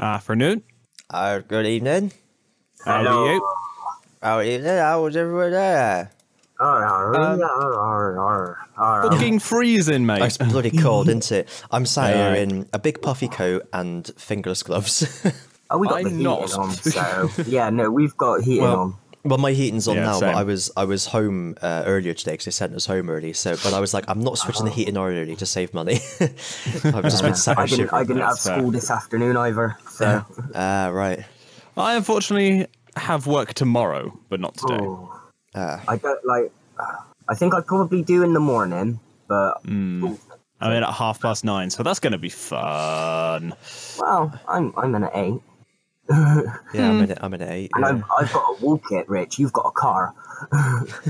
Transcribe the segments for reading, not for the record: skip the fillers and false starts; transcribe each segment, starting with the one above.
Afternoon. Good evening. How are you? How evening? How was everyone there? Fucking freezing, mate. It's bloody cold, isn't it? I'm sat here in a big puffy coat and fingerless gloves. Oh, we got the I'm heating not. on, so yeah, no, we've got heating on. Well, my heating's on Yeah, now, same. but I was home earlier today because they sent us home early. But I was like, I'm not switching the heating on early to save money. I've just been sat here shivering. I didn't have school this afternoon either, so. Right. I unfortunately have work tomorrow, but not today. Oh. I don't like. I think I probably do in the morning, but I'm in at 9:30, so that's going to be fun. well, I'm in at 8, Yeah, I'm in at 8. and Yeah. I've got a walk it, Rich. You've got a car.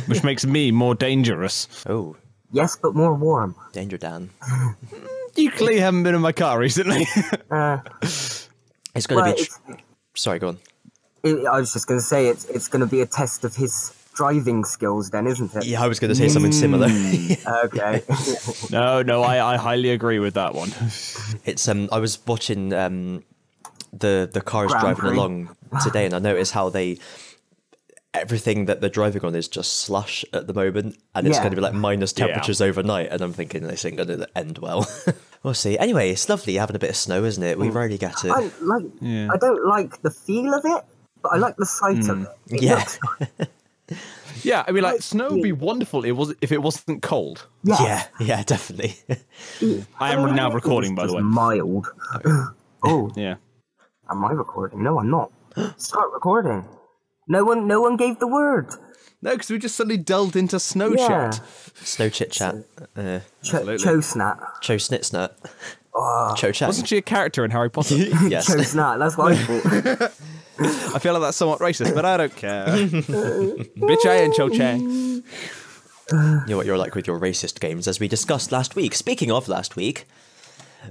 Which makes me more dangerous. Oh, Yes, but more warm. danger, Dan. You clearly haven't been in my car recently. It's going to Well, be... Sorry, go on. I was just going to say it's going to be a test of his driving skills, then, isn't it? Yeah, I was going to say something similar. Okay. No, I highly agree with that one. It's I was watching the cars Grand driving Prix. along today, and I noticed how everything that they're driving on is just slush at the moment, and it's Yeah. going to be like minus temperatures overnight, and I'm thinking this ain't going to end well. We'll see. Anyway, it's lovely having a bit of snow, isn't it? We rarely get it. I don't like the feel of it, but I like the sight of it. It Yeah. looks nice. Yeah, I mean, like, snow would be wonderful if it wasn't cold. Yeah, definitely. I am now recording, by the way. Mild. Oh, Yeah. am I recording? No, I'm not. Start recording. No one gave the word. No, because we just suddenly delved into snow Yeah. chat. Snow chit chat. Absolutely. Cho Snat. Cho snitsnut. Cho chat. Wasn't she a character in Harry Potter? Yes. Cho Snat. That's what I thought. I feel like that's somewhat racist, but I don't care. Bitch, I ain't Cho Chang. You know what you're like with your racist games, as we discussed last week. Speaking of last week,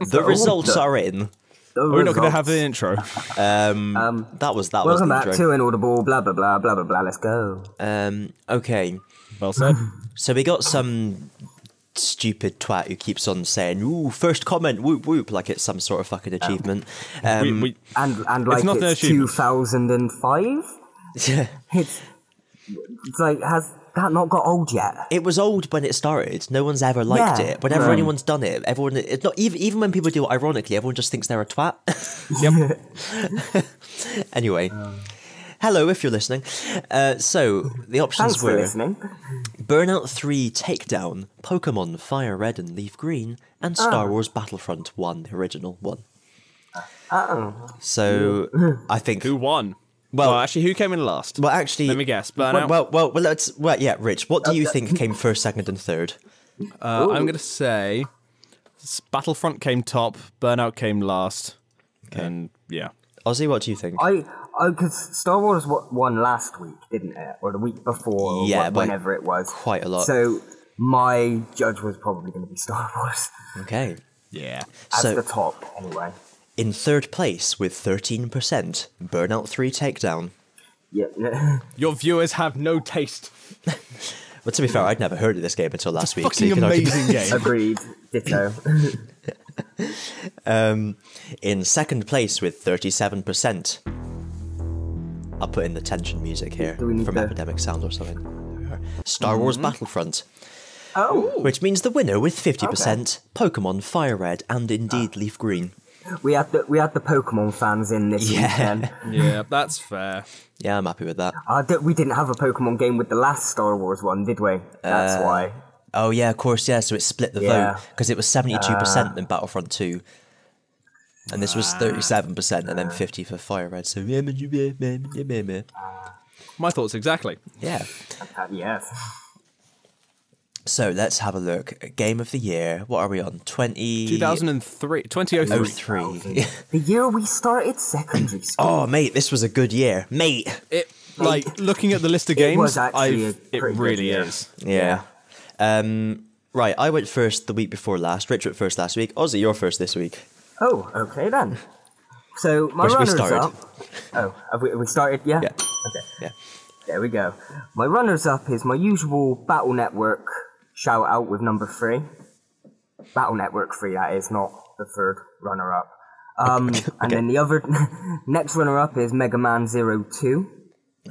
the results are in. We're not going to have the intro. That was Welcome the back intro. to Inaudible, blah, blah, blah, blah, blah, blah. Let's go. Okay, Well said. so we got some stupid twat who keeps on saying, "Ooh, first comment, whoop whoop," like it's some sort of fucking achievement. We, And like not an it's achievement. 2005? It's like, has that not got old yet? It was old when it started. No one's ever liked Yeah, it. Whenever no. anyone's done it, everyone. It's not even when people do it ironically. Everyone just thinks they're a twat. Yep. Anyway, hello if you're listening. So the options Thanks for were listening. Burnout 3 Takedown, Pokemon Fire Red and Leaf Green, and Star Wars Battlefront 1, the original one. So I think. Who won? Well, Actually, who came in last? Well, actually, Let me guess. Burnout? yeah, Rich. What do you think came first, second, and third? I'm going to say Battlefront came top, Burnout came last, and yeah. Ozzy, what do you think? Because Star Wars won last week, didn't it? Or the week before, or Yeah, by whenever it was. quite a lot. So my judge was probably going to be Star Wars. Okay. Yeah. At So the top, anyway. in third place with 13%, Burnout 3 Takedown. Yeah. Your viewers have no taste. Well, to be fair, I'd never heard of this game until last week. Fucking you can argue- amazing game. Agreed. Ditto. In second place with 37%. I'll put in the tension music here Do we need from the- Epidemic Sound or something. There we are. Star Wars Battlefront, Oh, which means the winner with 50%, Pokemon Fire Red and indeed Leaf Green. we had the Pokemon fans in this weekend. Yeah, that's fair. Yeah, I'm happy with that. We didn't have a Pokemon game with the last Star Wars one, did we? That's why. Oh yeah, of course, yeah. So it split the Yeah. vote because it was 72% in Battlefront 2, and this was 37% and then 50 for Fire Red. So My thoughts exactly. yeah. Yes. So let's have a look. Game of the year. What are we on? 2003. 2003. 03. The year we started secondary school. Oh, mate, this was a good year, mate. It, like, looking at the list of games, was actually a it pretty good really year. is. Yeah. Right, I went first the week before last. Rich went first last week. Ozzy, you're first this week. Oh, okay then. So my We runners started. up. Oh, have we started? Yeah. Yeah. Okay. Yeah. There we go. My runners up is my usual Battle Network shout out with number 3. Battle Network 3, that is, not the third runner up. And then the other next runner-up is Mega Man 02.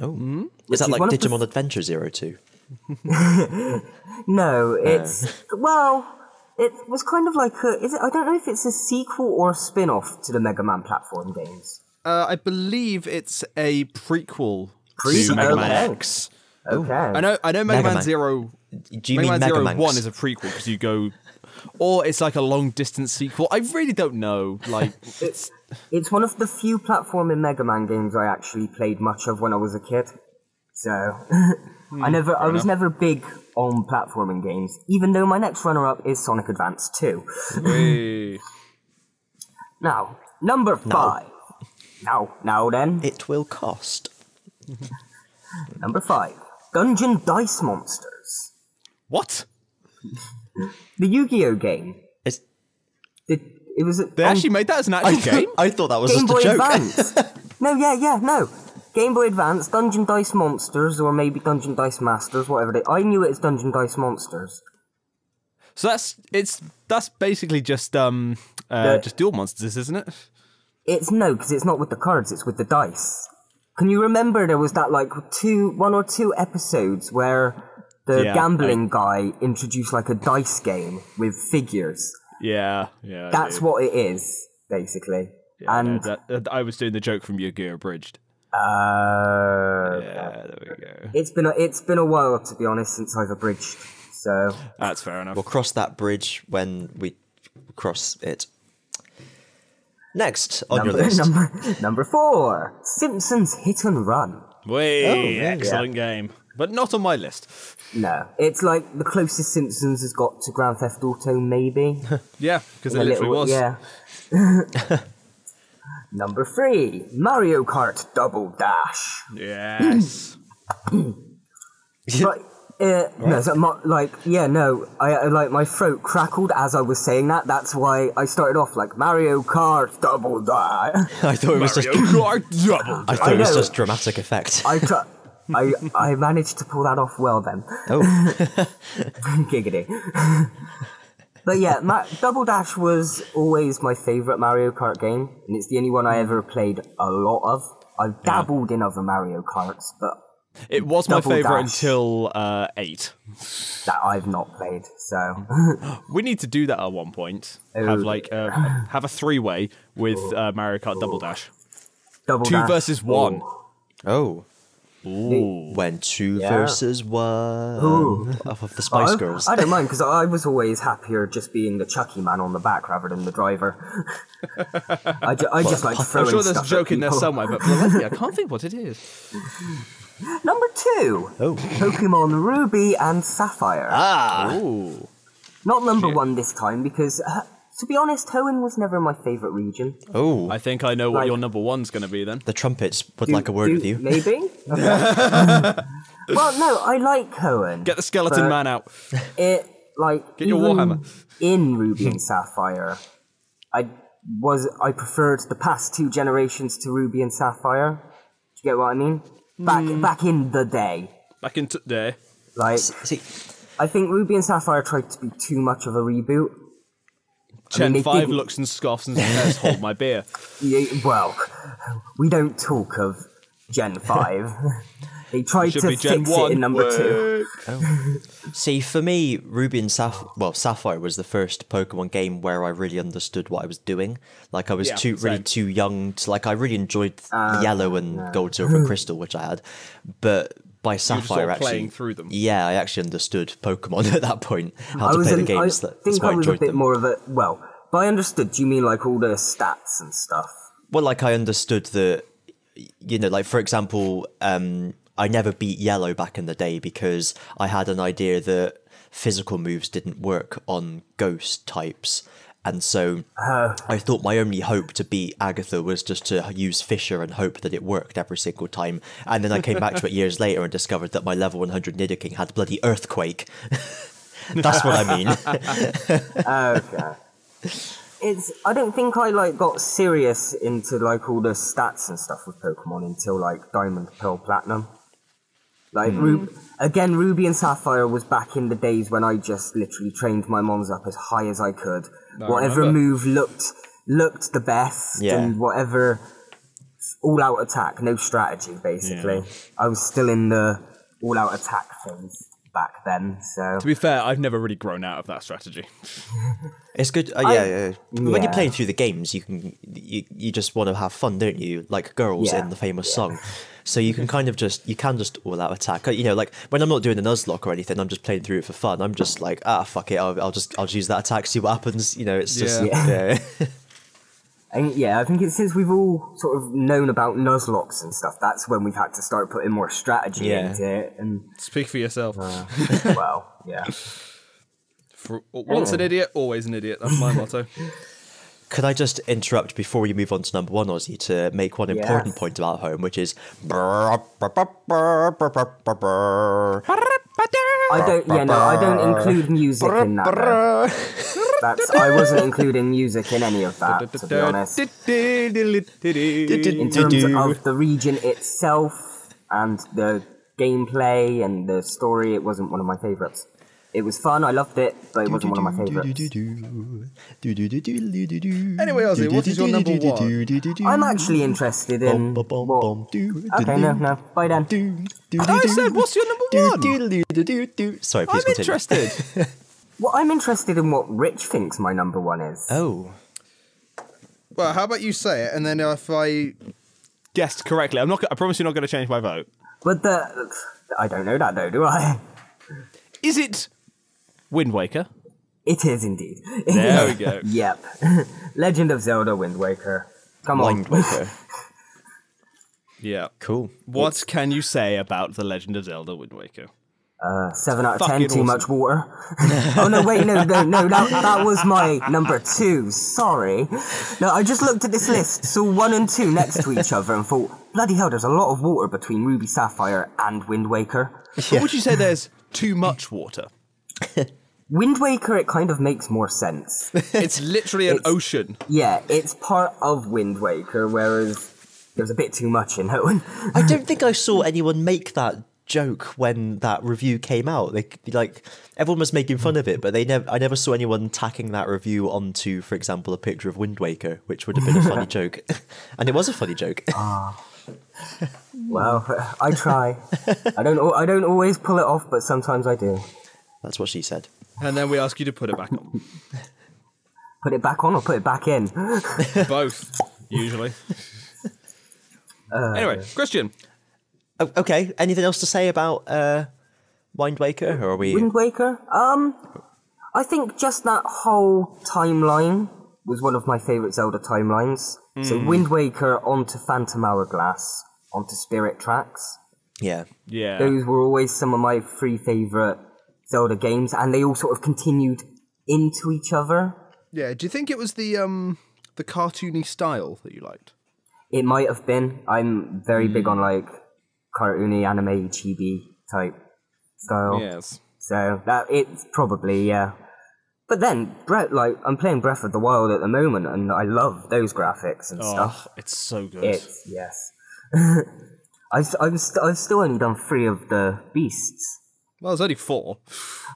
Oh, is that like Digimon Adventure 02? No, it's well, it was kind of like I don't know if it's a sequel or a spin-off to the Mega Man platform games. I believe it's a prequel to Mega Man X. Okay. I know Mega Man Zero. Do you mean Mega Man 1 is a prequel because you go, or it's like a long distance sequel. I really don't know. Like it's one of the few platforming Mega Man games I actually played much of when I was a kid. So I was never big on platforming games, even though my next runner-up is Sonic Advance 2. Hey. Now, number 5. Now then. It will cost. Number 5. Dungeon Dice Monsters. What? The Yu-Gi-Oh game. It was. They actually made that as an actual game? I thought that was Game just Boy a joke. Advance. No. Game Boy Advance, Dungeon Dice Monsters, or maybe Dungeon Dice Masters, whatever I knew it as Dungeon Dice Monsters. So that's basically just duel monsters, isn't it? It's no, because it's not with the cards, it's with the dice. Can you remember there was that like 1 or 2 episodes where the gambling guy introduced like a dice game with figures? Yeah. That's what it is, basically. Yeah, and I was doing the joke from Yu-Gi-Oh! Abridged. Yeah, there we go. It's been a while, to be honest, since I've abridged. So that's fair enough. We'll cross that bridge when we cross it. Next on your list. Number 4, Simpsons Hit and Run. Excellent game. But not on my list. No, it's like the closest Simpsons has got to Grand Theft Auto, maybe. Yeah, because it literally was. Yeah. Number 3, Mario Kart Double Dash. Yes. Right. No, so I like my throat crackled as I was saying that. That's why I started off like Mario Kart Double Dash. I thought it was Mario Kart Double Dash. I thought it was just dramatic effect. I managed to pull that off well then. Oh. Giggity. But yeah, Double Dash was always my favourite Mario Kart game, and it's the only one I ever played a lot of. I've dabbled in other Mario Karts, but it was my favourite Dash, until 8. that I've not played, so... We need to do that at one point. Have a 3-way with Mario Kart Double Dash. Double 2 Dash. versus 1. Oh. Ooh. When 2 versus 1 of the Spice Girls. I don't mind, because I was always happier just being the Chucky man on the back rather than the driver. I just like throwing I'm sure there's a stuff joke at in there people. somewhere, but for the life of me, I can't think what it is. Number 2, Pokemon Ruby and Sapphire. Ooh. Not number 1 this time, because, to be honest, Hoenn was never my favourite region. Oh. I think I know what your number 1's going to be then. The trumpets would like a word with you. Maybe? Okay. Well, no, I like Hoenn. Get the skeleton man out. Get your Warhammer. In Ruby and Sapphire, I preferred the past 2 generations to Ruby and Sapphire. Do you get what I mean? Back in the day. Back in day. Like, See, I think Ruby and Sapphire tried to be too much of a reboot. Gen 5 looks and scoffs and says, hold my beer. Yeah, well, we don't talk of Gen 5. They tried to fix it in number 2. See, for me, Ruby and Sapphire was the first Pokemon game where I really understood what I was doing. Like, I was too young to, like, I really enjoyed Yellow and Gold, Silver, and Crystal, which I had. But by Sapphire, actually, playing through them. Yeah, I actually understood Pokemon at that point. How to play the games. I think I was a bit more of a, well, by understood, do you mean like all the stats and stuff? Well, like, I understood that, you know, like, for example, I never beat Yellow back in the day because I had an idea that physical moves didn't work on ghost types. And so I thought my only hope to beat Agatha was just to use Fisher and hope that it worked every single time. And then I came back to it years later and discovered that my level 100 Nidoking had bloody Earthquake. That's what I mean. Okay. I don't think I got serious into all the stats and stuff with Pokemon until Diamond, Pearl, Platinum. Ruby and Sapphire was back in the days when I just literally trained my mons up as high as I could. Whatever move looked looked the best and whatever. All-out attack, no strategy, basically. I was still in the all-out attack phase back then, so... To be fair, I've never really grown out of that strategy. It's good. When you're playing through the games, you just want to have fun, don't you? Like girls in the famous song. So you can kind of just all-out attack. You know, like when I'm not doing a Nuzlocke or anything, I'm just playing through it for fun. I'm just like, fuck it, I'll just use that attack, see what happens. You know, it's just And I think it's since we've all sort of known about Nuzlocks and stuff, that's when we've had to start putting more strategy into it. And Speak for yourself. well, yeah. Once an idiot, always an idiot. That's my motto. Could I just interrupt before we move on to number one, Ozzy, to make one important point about home, which is... I don't include music in that, though. I wasn't including music in any of that, to be honest. In terms of the region itself and the gameplay and the story, it wasn't one of my favourites. It was fun, I loved it, but it wasn't one of my favourites. Anyway, Ozzy, what is your number one? I'm actually interested in... What? Okay, no, bye then. I said, what's your number one? Sorry, please I'm continue. interested. Well, I'm interested in what Rich thinks my number one is. Oh. Well, how about you say it, and then if I guessed correctly, I promise you're not going to change my vote. But I don't know that though, do I? Is it Wind Waker? It is indeed. There we go. Yep. Legend of Zelda Wind Waker. Come on. Wind Waker. Yeah. Cool. What can you say about The Legend of Zelda Wind Waker? 7 out of 10, Fucking too much water. Oh no, wait, no, that was my number 2, sorry. No, I just looked at this list, saw 1 and 2 next to each other and thought, bloody hell, there's a lot of water between Ruby Sapphire and Wind Waker. But would you say there's too much water? Wind Waker, it kind of makes more sense. It's literally an ocean. Yeah, it's part of Wind Waker, whereas there's a bit too much in it. I don't think I saw anyone make that joke when that review came out. Everyone was making fun of it, but I never saw anyone tacking that review onto, for example, a picture of Wind Waker, which would have been a funny joke. And it was a funny joke. Well, I try. I don't always pull it off, but sometimes I do. That's what she said. And then we ask you to put it back on. Put it back on or put it back in? Both, usually. Anyway, Christian. Okay, anything else to say about Wind Waker, or are we... Wind Waker? I think just that whole timeline was one of my favourite Zelda timelines. So Wind Waker onto Phantom Hourglass, onto Spirit Tracks. Yeah. Those were always some of my 3 favourite Zelda games, and they all sort of continued into each other. Yeah, do you think it was the cartoony style that you liked? It might have been. I'm very big on, cartoony, anime, chibi type style. Yes. So, it's probably, yeah. But then, I'm playing Breath of the Wild at the moment, and I love those graphics and stuff. It's so good. Yes. I've still only done 3 of the beasts. Well, there's only 4.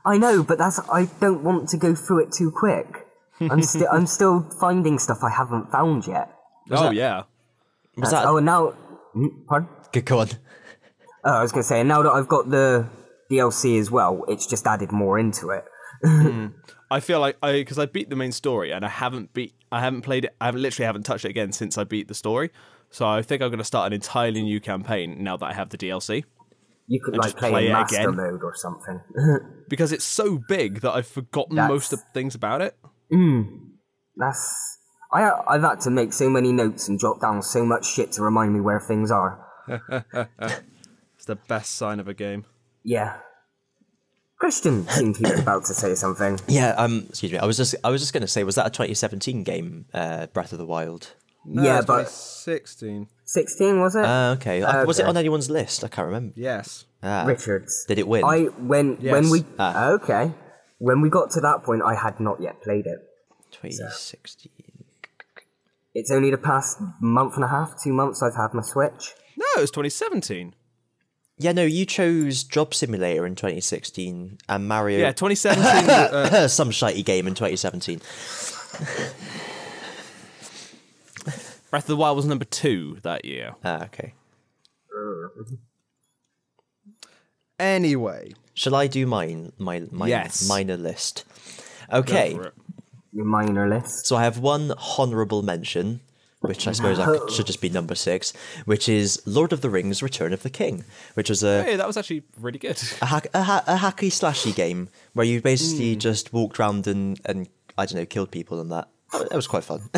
I know, but I don't want to go through it too quick. I'm still finding stuff I haven't found yet. Yeah. Was that... Oh, and now... Pardon? Go on. Oh, I was going to say, now that I've got the DLC as well, it's just added more into it. I feel like because I beat the main story and I haven't played it. I literally haven't touched it again since I beat the story. So I think I'm going to start an entirely new campaign now that I have the DLC. You could just play in it master again. mode or something. Because it's so big that I've forgotten most of the things about it. I've had to make so many notes and jot down so much shit to remind me where things are. It's the best sign of a game. Yeah. Christian seemed he was about to say something. Yeah, excuse me. I was just going to say, was that a 2017 game, Breath of the Wild? No, yeah, but 2016. 16 was it? Okay. Was it on anyone's list? I can't remember. Yes. Richards. Did it win? When we when we got to that point, I had not yet played it. 2016. It's only the past month and a half, 2 months I've had my Switch. No, it was 2017. Yeah, no, you chose Job Simulator in 2016 and Mario... Yeah, 2017... some shitey game in 2017. Breath of the Wild was number 2 that year. Ah, okay. Anyway. Shall I do mine? My Yes. minor list. Okay. Go for it. Your minor list. So I have one honourable mention, which I suppose should just be number 6, which is Lord of the Rings: Return of the King, which was Hey, that was actually really good. a hacky slashy game where you basically just walked around and I don't know, killed people and that. It was quite fun.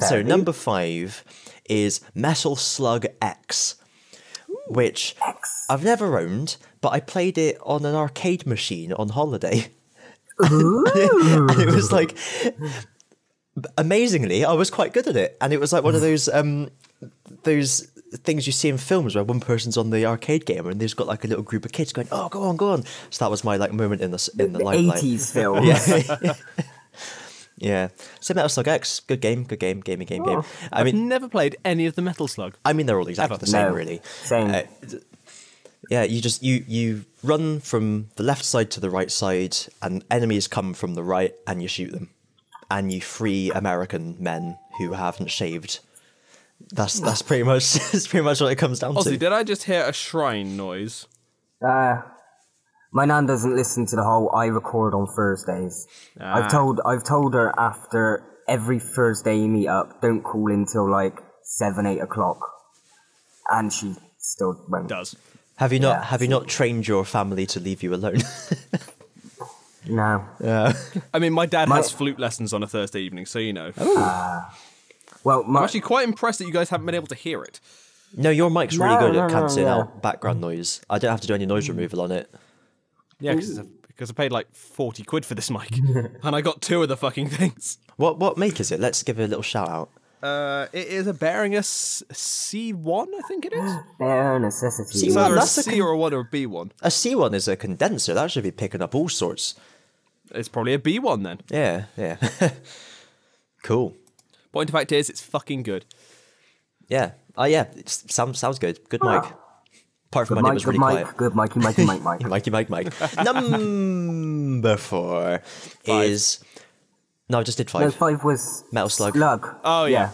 So number 5 is Metal Slug X, which I've never owned, but I played it on an arcade machine on holiday. And it was like, amazingly, I was quite good at it. And it was like one of those things you see in films where one person's on the arcade game and they've got like a little group of kids going, "Oh, go on, go on." So that was my like moment in the limelight. 80s film. Yeah. Yeah. So Metal Slug X, good game. I I've mean, never played any of the Metal Slug. they're all exactly the same, No, really. same. Yeah, you run from the left side to the right side, and enemies come from the right, and you shoot them, and you free American men who haven't shaved. That's pretty much what it comes down Also, to. did I just hear a shrine noise? My nan doesn't listen to the whole I record on Thursdays. Ah. I've told her after every Thursday meet up, don't call in till like 7-8 o'clock. And she still won't. Does. Have you not trained your family to leave you alone? No. I mean, my dad has flute lessons on a Thursday evening, so you know. Well, I'm actually quite impressed that you guys haven't been able to hear it. No, your mic's really good at cancelling no. out background noise. I don't have to do any noise removal on it. Yeah, because I paid like 40 quid for this mic, and I got 2 of the fucking things. What make is it? Let's give it a little shout out. It is a Behringer C1, I think it is. bare necessity. See, It's either a that's a C or a 1 or a B1. A C1 is a condenser. That should be picking up all sorts. It's probably a B1 then. Yeah. Cool. Point of fact is, it's fucking good. Yeah. Oh, yeah. It sounds good. Good mic. Apart from Good when it mic, was good really mic, quiet. good Mikey. Mike. Number 4 is... No, I just did 5. No, 5 was Metal Slug. Oh, yeah.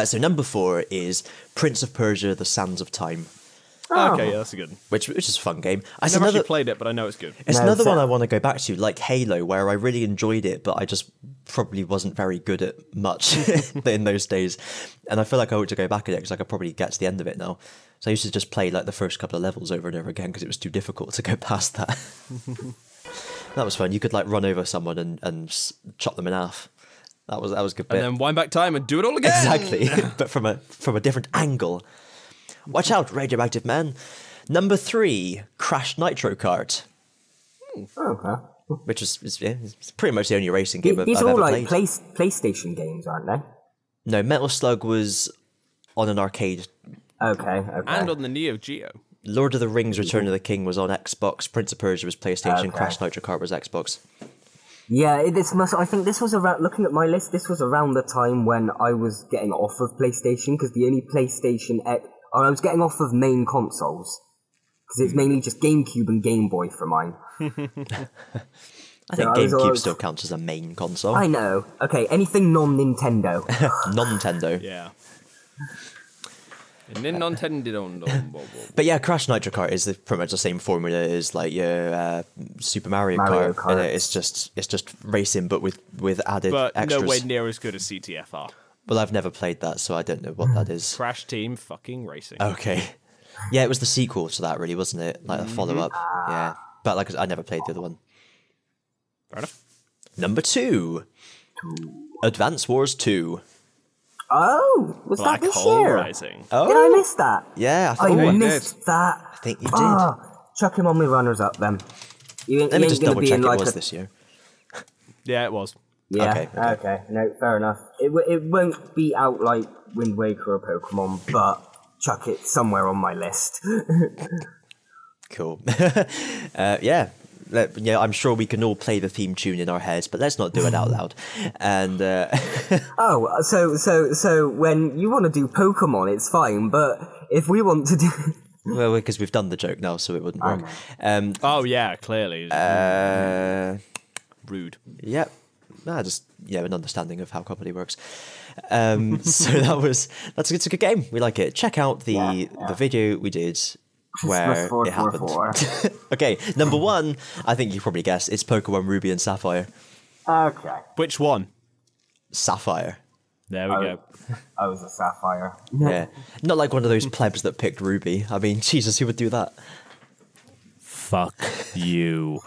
So number 4 is Prince of Persia: The Sands of Time, Okay, yeah, that's a good one. which is a fun game. I've never actually played it, but I know it's good. It's No, another so- one I want to go back to, like Halo, where I really enjoyed it, but I just probably wasn't very good at much in those days. And I feel like I ought to go back at it because I could probably get to the end of it now. So I used to just play like the first couple of levels over and over again because it was too difficult to go past that. That was fun. You could like run over someone and chop them in half. That was a good bit. And then wind back time and do it all again. Exactly, but from a different angle. Watch out, radioactive man. Number 3, Crash Nitro Kart, Okay. which is it's pretty much the only racing game These I've are all ever like played. PlayStation games, aren't they? No, Metal Slug was on an arcade. Okay. And on the Neo Geo. Lord of the Rings: Return of the King was on Xbox. Prince of Persia was PlayStation. Okay. Crash Nitro Kart was Xbox. Yeah, I think this was around. Looking at my list, this was around the time when I was getting off of PlayStation because the only PlayStation I was getting off of main consoles because it's mainly just GameCube and Game Boy for mine. I think I was- GameCube still counts as a main console. I know. Okay, anything non-Nintendo. Non-Nintendo. Yeah. And then Nintendo. But yeah, Crash Nitro Kart is pretty much the same formula as like your Super Mario, Mario Kart. And Kart. it's just racing, but with added But extras. nowhere near as good as CTFR. Well, I've never played that, so I don't know what that is. Crash Team fucking racing. Okay. Yeah, it was the sequel to that, really, wasn't it? Like a follow-up. Yeah. But like I never played the other one. Fair enough. Number 2. Advance Wars 2. Oh, was Black that this Hole year? Rising. Oh, Did I miss that? yeah. I you missed that. I think you did. Chuck him on my runners up then. Let me just double check it was this year. Yeah, it was. Yeah. Okay. Okay. No, fair enough. It won't be out like Wind Waker or Pokemon, but chuck it somewhere on my list. Cool. Yeah. Yeah, I'm sure we can all play the theme tune in our heads, but let's not do it out loud. And Oh, so when you want to do Pokemon, it's fine, but if we want to do... well, because we've done the joke now, so it wouldn't work. Oh, yeah, clearly. Rude. Yep. just an understanding of how comedy works. So it's a good game. We like it. Check out the video we did where it happened. Okay, number 1, I think you probably guessed, it's Pokemon Ruby and Sapphire. Okay. Which one? Sapphire. There we go. I was a Sapphire. Yeah. Not like one of those plebs that picked Ruby. I mean, Jesus, who would do that? Fuck you.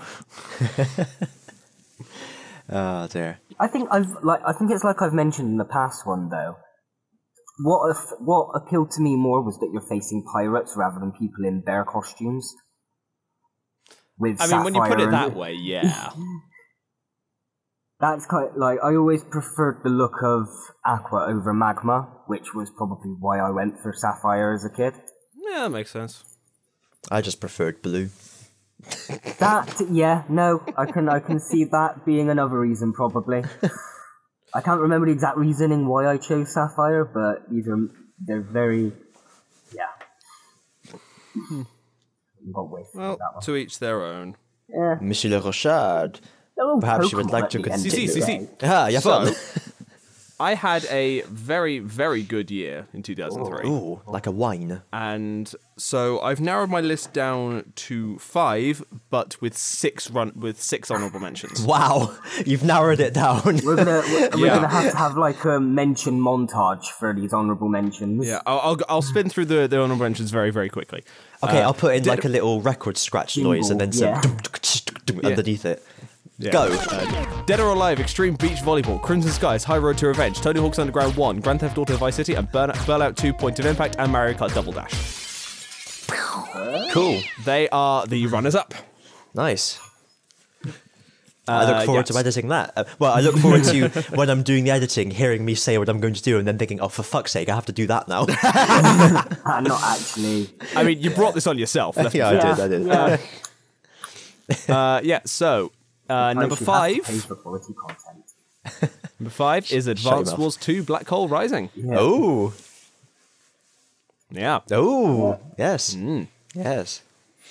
Oh dear. I think it's like I've mentioned in the past one though. What appealed to me more was that you're facing pirates rather than people in bear costumes. With I mean, when you put it Sapphire that way, yeah. That's kind of, like, I always preferred the look of Aqua over Magma, which was probably why I went for Sapphire as a kid. Yeah, that makes sense. I just preferred blue. I can see that being another reason probably. I can't remember the exact reasoning why I chose Sapphire, but they're very, Well, to each their own. Yeah. Monsieur Le Rochard, perhaps you would like to See. Ah, yeah, So, I had a very, very good year in 2003. Ooh, like a wine. And so I've narrowed my list down to 5, but with 6 honorable mentions. Wow, you've narrowed it down. We're gonna have to have like a mention montage for these honorable mentions. Yeah, I'll spin through the honorable mentions very, very quickly. Okay, I'll put in like a little record scratch noise and then some underneath it. Yeah. Go. Dead or Alive, Extreme Beach Volleyball, Crimson Skies, High Road to Revenge, Tony Hawk's Underground 1, Grand Theft Auto Vice City, and Burnout 2, Point of Impact, and Mario Kart Double Dash. Cool. They are the runners-up. Nice. I look forward to editing that. I look forward to, when I'm doing the editing, hearing me say what I'm going to do and then thinking, oh, for fuck's sake, I have to do that now. Not actually. I mean, you brought this on yourself. I did. So... number 5. Number 5 is Advance Wars 2: Black Hole Rising. Yeah. Oh. Yeah. Oh. Yes. Yes.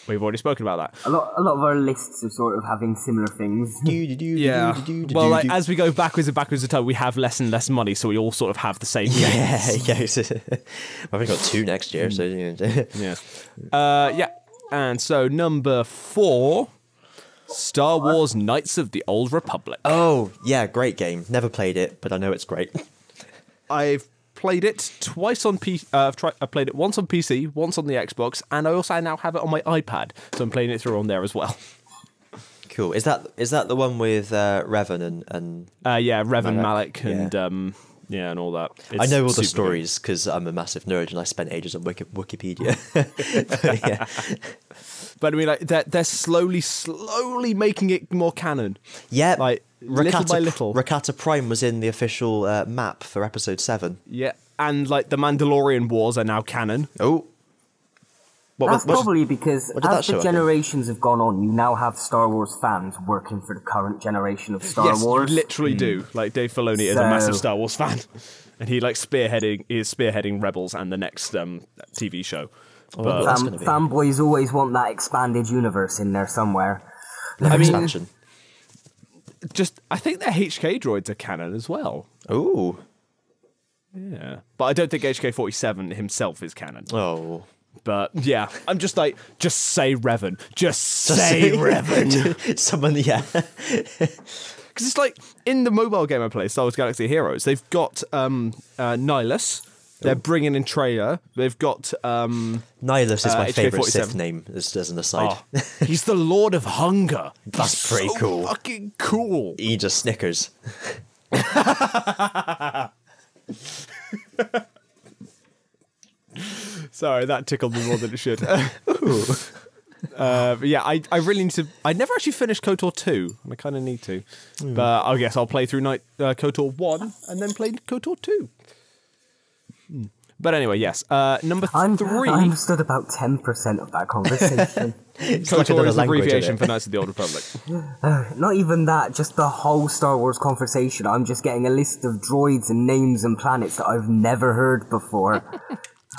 We've already spoken about that. A lot of our lists are sort of having similar things. Yeah. Well, like, as we go backwards and backwards in time, we have less and less money, so we all sort of have the same games. I've only got 2 next year, so yeah. And so number 4. Star Wars Knights of the Old Republic. Oh, yeah, great game. Never played it, but I know it's great. I've played it twice on PC. I've played it once on PC, once on the Xbox, and I also now have it on my iPad, so I'm playing it through on there as well. Cool. Is that the one with Revan and Revan, Malak, and and all that. I know all the stories because I'm a massive nerd and I spent ages on Wikipedia. But I mean, like they're slowly making it more canon. Yeah, like little by little. Rakata Prime was in the official map for Episode 7. Yeah, and like the Mandalorian Wars are now canon. Oh, that's probably because as the generations have gone on, you now have Star Wars fans working for the current generation of Star Wars. You literally do. Like Dave Filoni is a massive Star Wars fan, and he is spearheading Rebels and the next TV show. But fanboys always want that expanded universe in there somewhere. I mean, I think their HK droids are canon as well. Oh, yeah, but I don't think HK-47 himself is canon. Oh. But yeah, I'm just like, just say Revan. Just say Revan. Someone, yeah. Because it's like, in the mobile game I play, Star Wars Galaxy of Heroes, they've got Nihilus. They're bringing in Trailer. They've got... Nihilus is my favourite Sith name, as an aside. Oh, he's the Lord of Hunger. That's pretty cool. Fucking cool. He just Snickers. Sorry, that tickled me more than it should. But yeah, I really need to... I never actually finished KOTOR 2, and I kind of need to. But I guess I'll play through KOTOR 1, and then play KOTOR 2. But anyway, yes. Number 3... I understood about 10% of that conversation. KOTOR is an abbreviation for Knights of the Old Republic. Not even that, just the whole Star Wars conversation. I'm just getting a list of droids and names and planets that I've never heard before.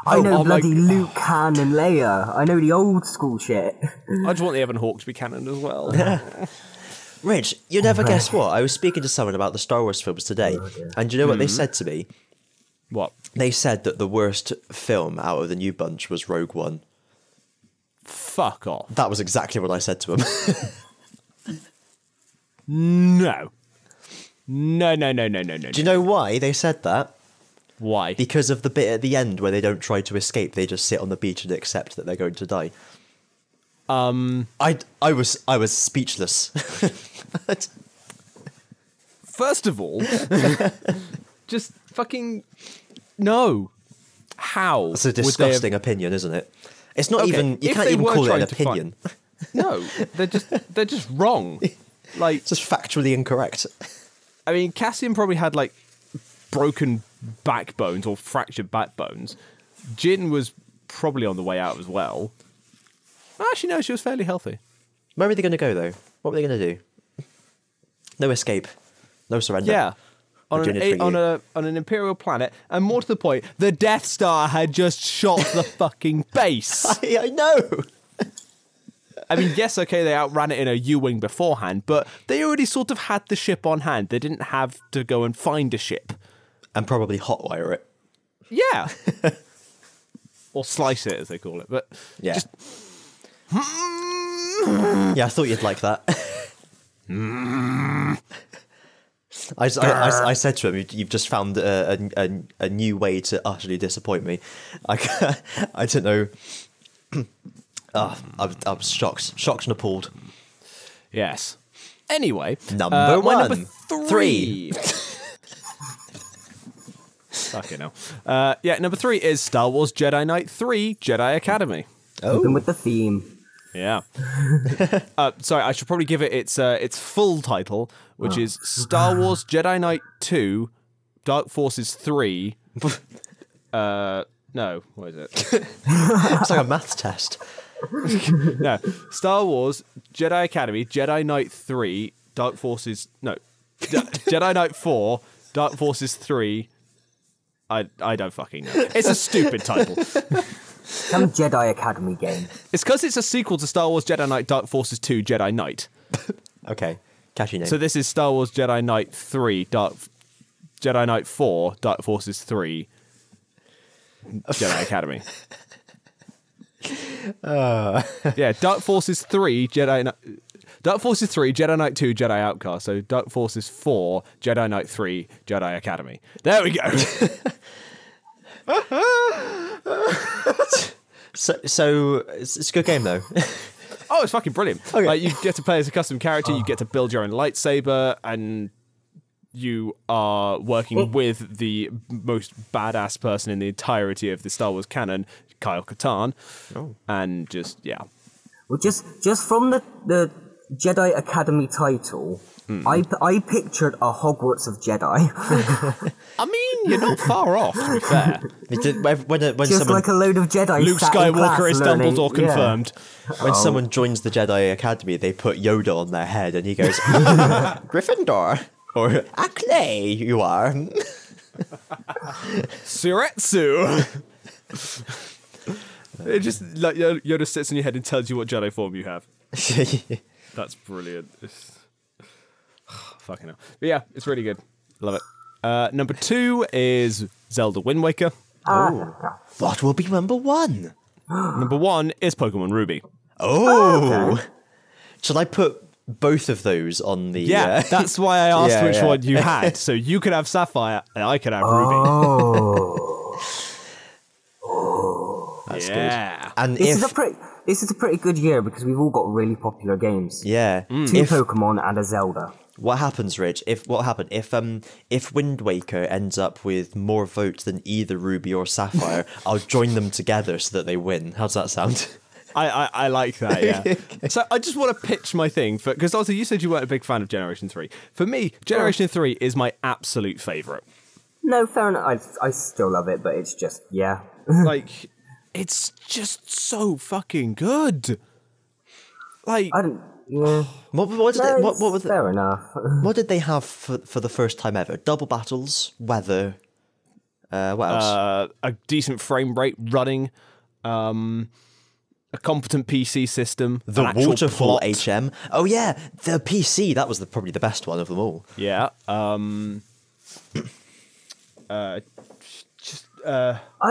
I know bloody Luke, Han, and Leia. I know the old school shit. I just want the Evan Hawke to be canon as well. Rich, you never guess what? I was speaking to someone about the Star Wars films today, and do you know what they said to me? What? They said that the worst film out of the new bunch was Rogue One. Fuck off. That was exactly what I said to him. No. No. Do you know why they said that? Why? Because of the bit at the end where they don't try to escape, they just sit on the beach and accept that they're going to die. I was speechless. First of all, just fucking no. How? It's a disgusting opinion, isn't it? It's not even. You if can't they even were call it an trying to opinion. No, they're just wrong. Like, It's just factually incorrect. I mean, Cassian probably had like broken backbones or fractured backbones. Jin was probably on the way out as well. Actually, no, she was fairly healthy. Where are they going to go, though? What were they going to do? No escape. No surrender. Yeah. We're doing it for you. On an Imperial planet, and more to the point, the Death Star had just shot the fucking base. I know. I mean, yes, okay, they outran it in a U-wing beforehand, but they already sort of had the ship on hand. They didn't have to go and find a ship. And probably hotwire it. Yeah. Or slice it, as they call it. But Yeah. just... Yeah, I thought you'd like that. I said to him, "You've just found a new way to utterly disappoint me." I don't know. I was shocked and appalled. Yes. Anyway, Number one. number three. Fucking hell. Yeah, number 3 is Star Wars Jedi Knight 3 Jedi Academy. Keeping with the theme. Yeah. Sorry, I should probably give it its full title, which is Star Wars Jedi Knight 2 Dark Forces 3. No, what is it? It's like a maths test. No, Star Wars Jedi Academy Jedi Knight 3 Dark Forces. No, Jedi Knight 4 Dark Forces 3. I don't fucking know. It's a stupid title. Some Jedi Academy game. It's because it's a sequel to Star Wars Jedi Knight Dark Forces 2 Jedi Knight. Okay, catchy name. So this is Star Wars Jedi Knight 3 Jedi Knight 4 Dark Forces 3 Jedi Academy. Yeah, Dark Forces 3 Dark Forces 3 Jedi Knight 2 Jedi Outcast. So Dark Forces 4 Jedi Knight 3 Jedi Academy. There we go. So it's a good game though. Oh, it's fucking brilliant. Okay. Like, you get to play as a custom character, you get to build your own lightsaber, and you are working with the most badass person in the entirety of the Star Wars canon, Kyle Katarn. Oh. And just, yeah. Well, just from the Jedi Academy title, I pictured a Hogwarts of Jedi. I mean, you're not far off, to be fair. When Just someone, like a load of Jedi. Luke sat in class Skywalker is learning- Dumbledore confirmed. when someone joins the Jedi Academy, they put Yoda on their head and he goes, Gryffindor. Or, Ackley, you are. Suretsu. It just, like, Yoda sits in your head and tells you what Jedi form you have. That's brilliant. Fucking hell. But yeah, it's really good. Love it. Number 2 is Zelda Wind Waker. What will be number 1? Number 1 is Pokemon Ruby. Oh. Okay. Shall I put both of those on the... Yeah, that's why I asked Yeah, which yeah. one you had. So you could have Sapphire and I could have Ruby. That's Yeah. good. And This if... is a pretty good year because we've all got really popular games. Yeah. 2 If, Pokemon and a Zelda. what happens, Rich? If Wind Waker ends up with more votes than either Ruby or Sapphire, I'll join them together so that they win. How's that sound? I like that, yeah. So I just want to pitch my thing, because also you said you weren't a big fan of Generation 3. For me, Generation 3 is my absolute favourite. No, fair enough. I still love it, but it's just, yeah. Like, it's just so fucking good. Like, I don't, yeah. What was Fair enough. What did they have for the first time ever? Double battles, weather. What else? a decent frame rate, running. a competent PC system, The an actual waterfall plot. HM. Oh yeah, the PC. That was probably the best one of them all. Yeah. I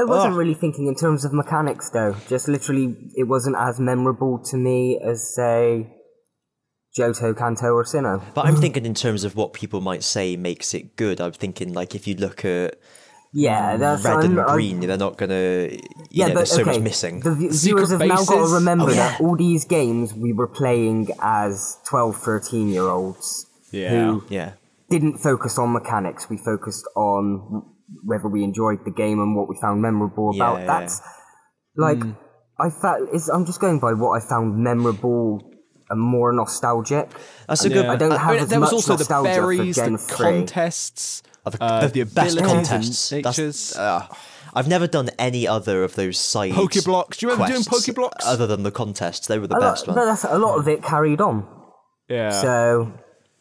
wasn't really thinking in terms of mechanics, though. Just literally, it wasn't as memorable to me as, say, Johto, Kanto, or Sinnoh. But I'm thinking in terms of what people might say makes it good. I'm thinking like if you look at Yeah, that's red and green, they're not gonna. There's so much missing. The viewers Secret have now got bases? to remember Oh, yeah. that all these games we were playing as 12, 13-year-olds Yeah. who Yeah. didn't focus on mechanics. We focused on whether we enjoyed the game and what we found memorable Yeah, about. yeah. That's like I'm just going by what I found memorable and more nostalgic. That's a good. I don't have as there was much also the nostalgia for berries, Gen the 3. contests, The the best abilities contests. and That's- natures. I've never done any other of those side Pokeblocks. Do you remember doing quests Pokeblocks? other than the contests? They were the But best ones. that's a lot of it carried on. Yeah. So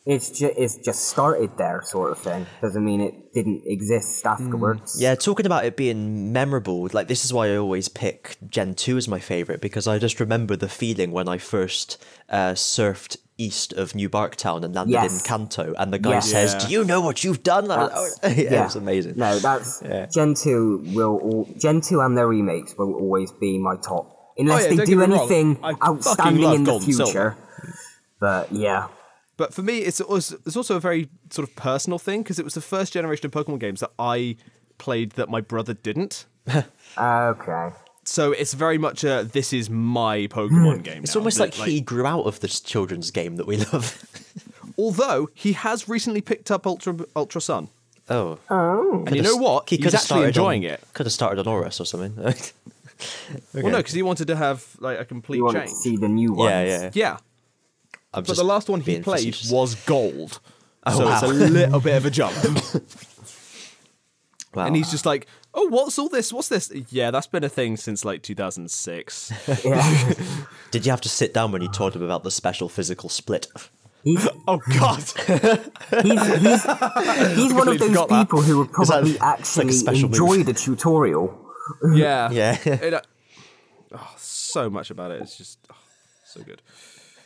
it's just started there, sort of thing. Doesn't mean it didn't exist afterwards. Yeah, talking about it being memorable, like this is why I always pick Gen 2 as my favourite, because I just remember the feeling when I first surfed east of New Barktown and landed in Yes. Kanto, and the guy Yes. says, Yeah. "Do you know what you've done?" It was amazing. No, that's Gen 2 Gen 2 and their remakes will always be my top. Unless yeah, they don't do get me wrong. anything I fucking outstanding love in the Gold and Silver. future. But yeah. But for me, it's also a very sort of personal thing because it was the first generation of Pokemon games that I played that my brother didn't. Okay. So it's very much a this is my Pokemon game. It's now, almost that, like he grew out of this children's game that we love. Although he has recently picked up Ultra Sun, Oh. and you know what? He's actually enjoying it. Could have started on Oris or something. Well, no, because he wanted to have like a complete You wanted to change. see the new ones. Yeah. Yeah, I'm but just the last one he being played facetious. was Gold, Oh, so wow. it's a little bit of a jump. Wow. And he's just like, "Oh, what's all this? What's this?" Yeah, that's been a thing since like 2006. Yeah. Did you have to sit down when you told him about the special physical split? He's Oh God! he's one of those forgot that. people who would probably like a actually special move? enjoy the tutorial. Yeah, Yeah. So much about it. It's just so good.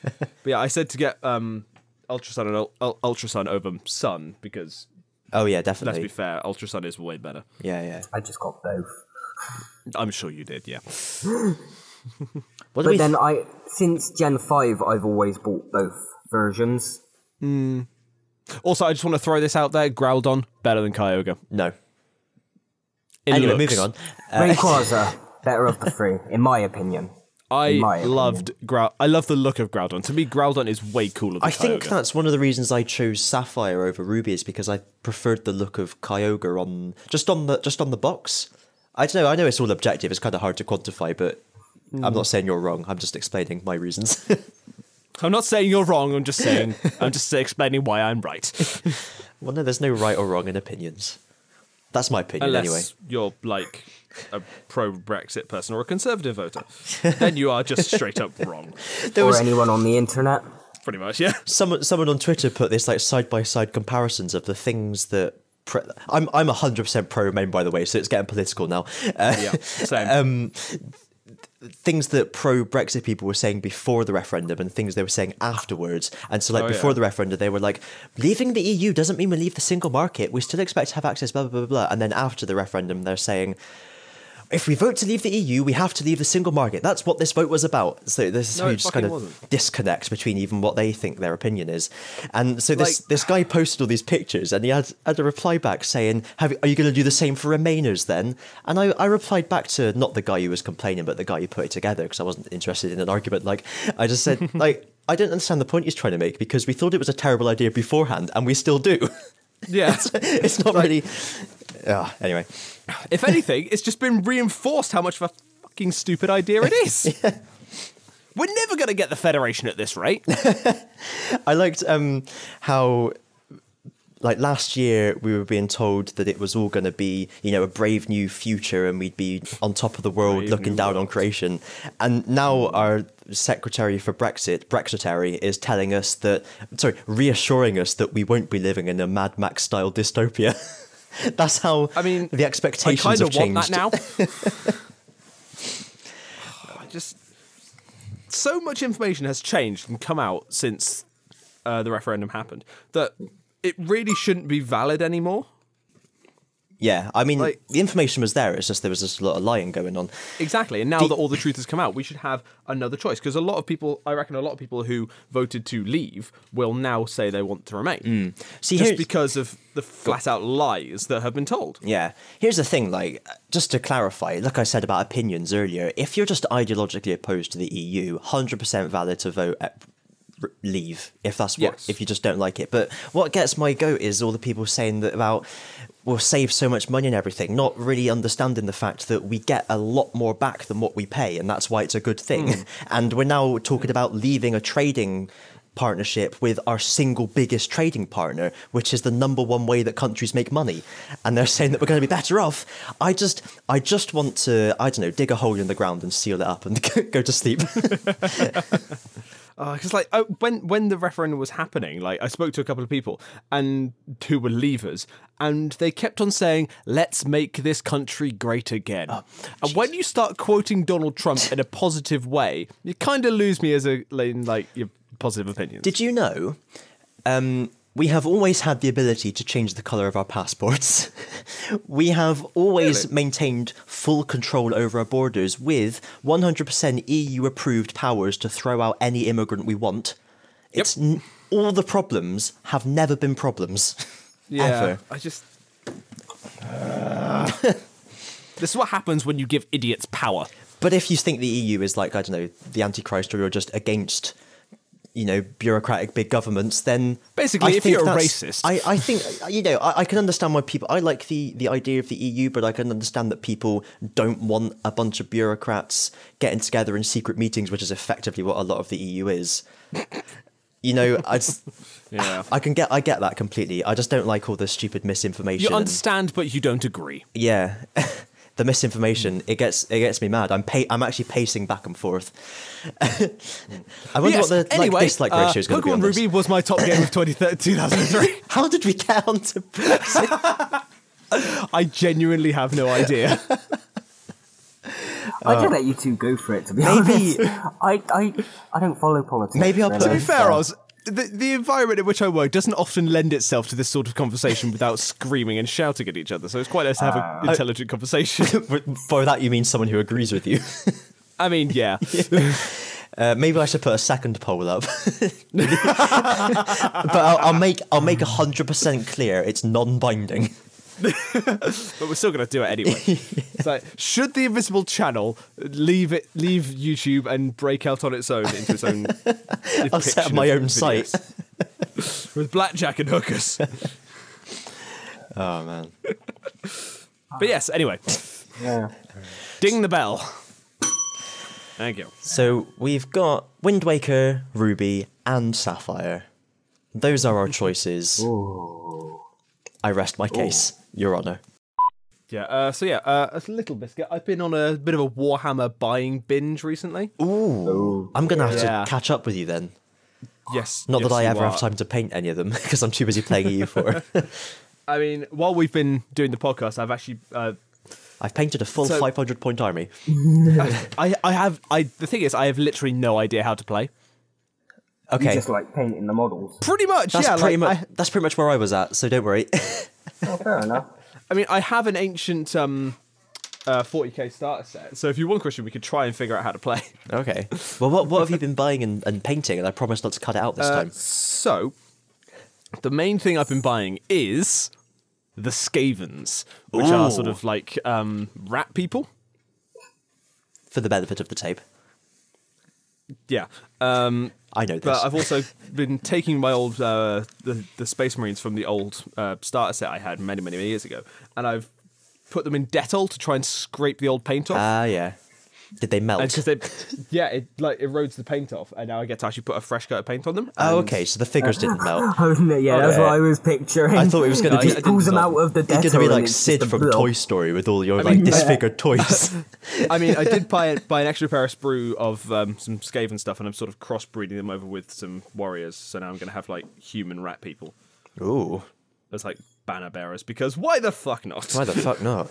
But yeah, I said to get Ultra Sun and Ultra Sun over Sun because Oh yeah, let's definitely. be fair, Ultra Sun is way better. Yeah. I just got both. I'm sure you did. Yeah. What do But we then since Gen 5, I've always bought both versions. Also, I just want to throw this out there: Groudon better than Kyogre. No. In Anyway, looks. moving on. Rayquaza, better of the three, in my opinion. I my opinion. loved I love the look of Groudon. To me, Groudon is way cooler than I think Kyogre. that's one of the reasons I chose Sapphire over Ruby is because I preferred the look of Kyogre on the box. I don't know. I know it's all objective. It's kind of hard to quantify, but I'm not saying you're wrong. I'm just explaining my reasons. I'm not saying you're wrong. I'm just saying I'm just explaining why I'm right. Well, no, there's no right or wrong in opinions. That's my opinion, Unless anyway. you're like a pro-Brexit person or a conservative voter, then you are just straight up wrong. There Or was anyone on the internet. Pretty much, yeah. someone on Twitter put this like side by side comparisons of the things that. I'm 100% pro Remain, by the way, so it's getting political now. Yeah, same. Things that pro-Brexit people were saying before the referendum and things they were saying afterwards. And so, like, Oh, before yeah. the referendum, they were like, leaving the EU doesn't mean we leave the single market. We still expect to have access, blah, blah, blah, blah. And then after the referendum, they're saying, if we vote to leave the EU, we have to leave the single market. That's what this vote was about. So there's No, a it huge kind of fucking wasn't. disconnect between even what they think their opinion is. And so Like- this guy posted all these pictures and he had a reply back saying, are you going to do the same for Remainers then? And I replied back to not the guy who was complaining, but the guy who put it together because I wasn't interested in an argument. Like, I just said, like, I don't understand the point he's trying to make because we thought it was a terrible idea beforehand and we still do. Yeah. It's not really... Anyway. If anything, it's just been reinforced how much of a fucking stupid idea it is. We're never going to get the Federation at this rate. I liked how, like, last year we were being told that it was all going to be, a brave new future and we'd be on top of the world Brave looking new down on world. creation. And now our secretary for Brexitary, is telling us reassuring us that we won't be living in a Mad Max style dystopia. That's how the expectations I kind have of want changed. that now. I just so much information has changed and come out since the referendum happened that it really shouldn't be valid anymore. Yeah, I mean, Like- the information was there. It's just there was just a lot of lying going on. Exactly. And now that all the truth has come out, we should have another choice. Because I reckon a lot of people who voted to leave will now say they want to remain. See, just here's- because of the flat out lies that have been told. Yeah. Here's the thing, like, just to clarify, like I said about opinions earlier, if you're just ideologically opposed to the EU, 100% valid to vote leave if that's what Yes. if you just don't like it. But what gets my goat is all the people saying that about we'll save so much money and everything, not really understanding the fact that we get a lot more back than what we pay, and that's why it's a good thing. And we're now talking about leaving a trading partnership with our single biggest trading partner, which is the number one way that countries make money, and they're saying that we're going to be better off. I just want to, I don't know, dig a hole in the ground and seal it up and go to sleep. Because when the referendum was happening, like I spoke to a couple of people and who were leavers, and they kept on saying, "Let's make this country great again." And when you start quoting Donald Trump in a positive way, you kind of lose me as your positive opinions. Did you know? We have always had the ability to change the colour of our passports. We have always Really? maintained full control over our borders with 100% EU-approved powers to throw out any immigrant we want. Yep. All the problems have never been problems. Yeah, Ever. I just. This is what happens when you give idiots power. But if you think the EU is like, I don't know, the Antichrist, or you're just against, you know, bureaucratic big governments, then Basically, I if think you're a that's- racist. I think, you know, I can understand why people, I like the idea of the EU, but I can understand that people don't want a bunch of bureaucrats getting together in secret meetings, which is effectively what a lot of the EU is. You know, Yeah. I get that completely. I just don't like all the stupid misinformation. You and- understand, but you don't agree. yeah. The misinformation, it gets me mad. I'm actually pacing back and forth. I wonder what the dislike ratio is going to be on Pokemon this. Ruby was my top game of 2003. How did we get onto Brexit? I genuinely have no idea. I just let you two go for it, to be Maybe- honest. I don't follow politics. Maybe I'll put- To be really, fair, so- Oz, the environment in which I work doesn't often lend itself to this sort of conversation without screaming and shouting at each other, so it's quite nice to have an intelligent conversation. By that you mean someone who agrees with you. I mean, yeah. Maybe I should put a second poll up. But I'll make 100% clear it's non-binding. But we're still going to do it anyway. It's like, should the Invisible Channel leave YouTube and break out on its own into its own I'll set up my own site. with blackjack and hookers? Oh man. But yes, anyway, Yeah. ding the bell. Thank you. So we've got Wind Waker, Ruby, and Sapphire. Those are our choices. Ooh. I rest my case, Your Honour. Yeah. A little biscuit. I've been on a bit of a Warhammer buying binge recently. Ooh. I'm gonna have Yeah. to catch up with you then. Yes. Not yes, that I you ever are. have time to paint any of them because I'm too busy playing EU4. I mean, while we've been doing the podcast, I've actually. I've painted a full So- 500-point army. The thing is, I have literally no idea how to play. You Okay, just like painting the models. Pretty much, that's yeah. pretty like, much that's pretty much where I was at. So don't worry. Oh, fair enough. I mean, I have an ancient 40k starter set. So if you want, Christian, we could try and figure out how to play. Okay. Well, what have you been buying and painting? And I promise not to cut it out this time. So, the main thing I've been buying is the Skavens, which are sort of like rat people. For the benefit of the tape, Yeah. I know this. But I've also been taking my old the Space Marines from the old starter set I had many years ago, and I've put them in Dettol to try and scrape the old paint off. Ah, yeah. Did they melt? Because it like erodes the paint off, and now I get to actually put a fresh coat of paint on them. Oh, and- okay. So the figures didn't melt. Oh, no, yeah, that's what I was picturing. I thought it was going to No, be. I Just pulls them didn't out of the It's going death. to be like Sid from Toy Story with all your like disfigured toys. I mean, I did buy an extra pair of sprue of some Skaven stuff, and I'm sort of crossbreeding them over with some warriors. So now I'm going to have like human rat people Ooh, as like banner bearers, because why the fuck not? why the fuck not?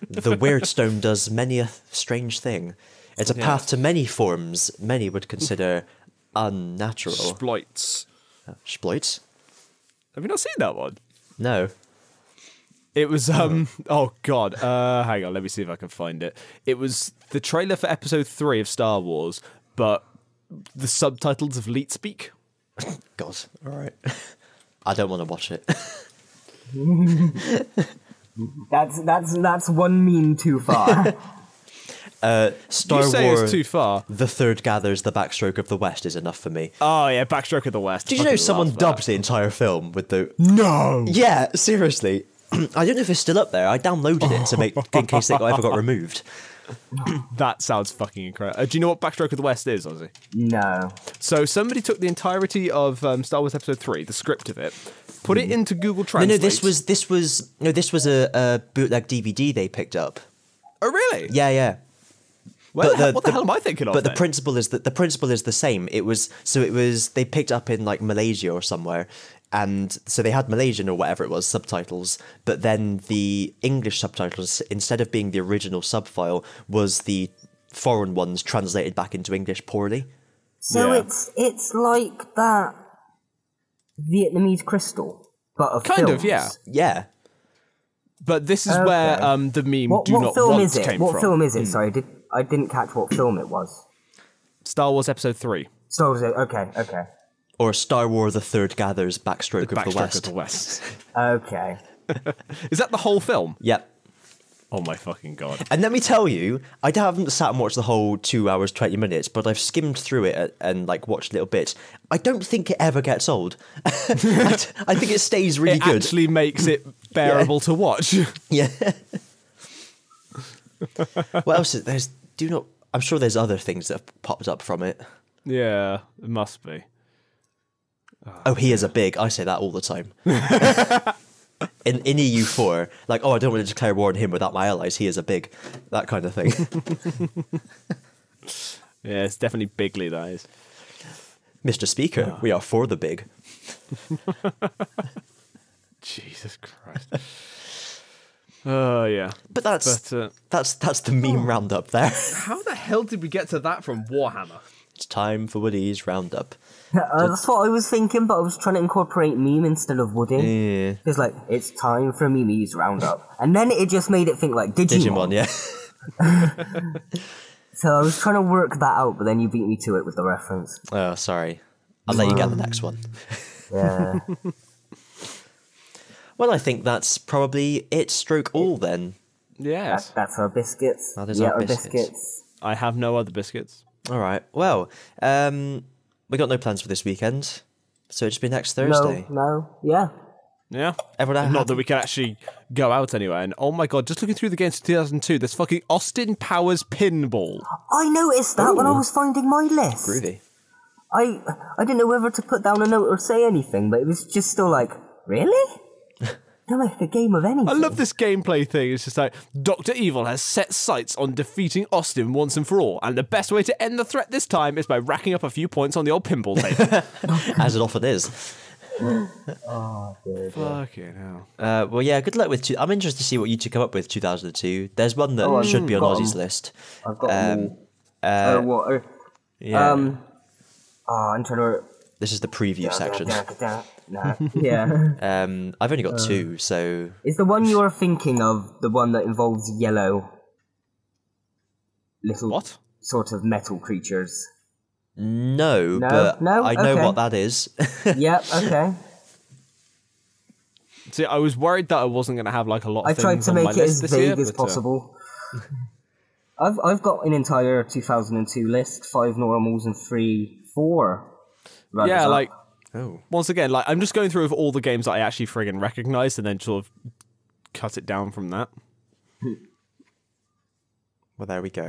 The Weirdstone does many a strange thing. It's a path to many forms many would consider unnatural. Exploits. Exploits? Have you not seen that one? No. It was oh god, hang on, let me see if I can find it. It was the trailer for episode 3 of Star Wars, but the subtitles of Leet speak. God, all right. I don't want to watch it. That's one meme too far. Star You say Wars it's too far. The Third Gathers the Backstroke of the West is enough for me. Oh yeah, Backstroke of the West. Did you know someone dubbed the entire film with the... No! Yeah, seriously. I don't know if it's still up there. I downloaded it to make in case it ever got removed. That sounds fucking incredible. Do you know what Backstroke of the West is, Ozzy? No. So somebody took the entirety of Star Wars Episode 3, the script of it, put it into Google Translate. No, this was a bootleg DVD they picked up. Oh really? Yeah. What the hell am I thinking of? But then? the principle is the same. It was they picked up in like Malaysia or somewhere, and so they had Malaysian or whatever it was subtitles. But then the English subtitles, instead of being the original sub file, was the foreign ones translated back into English poorly. So Yeah. it's like that Vietnamese crystal, but of Kind films. of, yeah. Yeah. But this is Okay. where the meme What "Do not film want" is it? came What from. film is it? Sorry, I didn't catch what film it was. Star Wars Episode 3, Star Wars. Okay. Or Star Wars: The Third Gathers Backstroke of the Backstroke West. of the West. Okay. Is that the whole film? Yep. Oh my fucking god! And let me tell you, I haven't sat and watched the whole 2 hours, 20 minutes, but I've skimmed through it and like watched little bits. I don't think it ever gets old. I think it stays really It good. actually makes it bearable to watch. Yeah. What else is there's I'm sure there's other things that have popped up from it. Yeah, it must be. Oh, he is a big. I say that all the time. in EU4, like, oh, I don't want to declare war on him without my allies. He is a big, that kind of thing. Yeah, it's definitely bigly, that is. Mr. Speaker, we are for the big. Jesus Christ. Oh, yeah. But that's the meme roundup there. How the hell did we get to that from Warhammer? It's time for Woody's roundup. That's what I was thinking, but I was trying to incorporate meme instead of Woody. Yeah. It's like, it's time for Mimi's roundup. And then it just made it think like Digimon. Digimon, yeah. So I was trying to work that out, but then you beat me to it with the reference. Oh, sorry. I'll let you get the next one. Yeah. Well, I think that's probably it, stroke all then. Yes. That's our biscuits. That is yeah, our our biscuits. biscuits. I have no other biscuits. All right. Well, we got no plans for this weekend, so it'll just be next Thursday. No, yeah. Yeah. Everyone Not happy? that we can actually go out anywhere. And oh my god, just looking through the games of 2002, there's fucking Austin Powers Pinball. I noticed that when I was finding my list. Groovy. I didn't know whether to put down a note or say anything, but it was just still like, really? Don't make a game of anything. I love this gameplay thing. It's just like, Dr. Evil has set sights on defeating Austin once and for all, and the best way to end the threat this time is by racking up a few points on the old pinball table. As it often is. Oh, dear. Fucking hell. Well, yeah, good luck with... I'm interested to see what you two come up with 2002. There's one that should be on got Ozzy's 'em. list. I've got them all. What? Yeah. I'm trying to... This is the preview section. Nah, yeah. I've only got two, so... Is the one you're thinking of the one that involves yellow little What? sort of metal creatures? No, No? but No? I know Okay. what that is. Yep, okay. See, I was worried that I wasn't going to have like a lot of I tried things to on my make it list as this vague year, as but, possible. I've got an entire 2002 list, 5 normals and 4 runners yeah, up. like, Oh. once again, like I'm just going through of all the games that I actually friggin' recognized and then sort of cut it down from that. Well, there we go.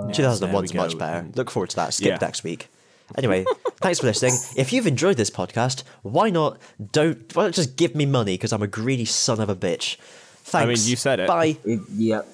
Yes, 2001's there we much go. better. Look forward to that. Skip Yeah. next week. Anyway, thanks for listening. If you've enjoyed this podcast, why not just give me money because I'm a greedy son of a bitch. Thanks. I mean, you said it. Bye. Yep.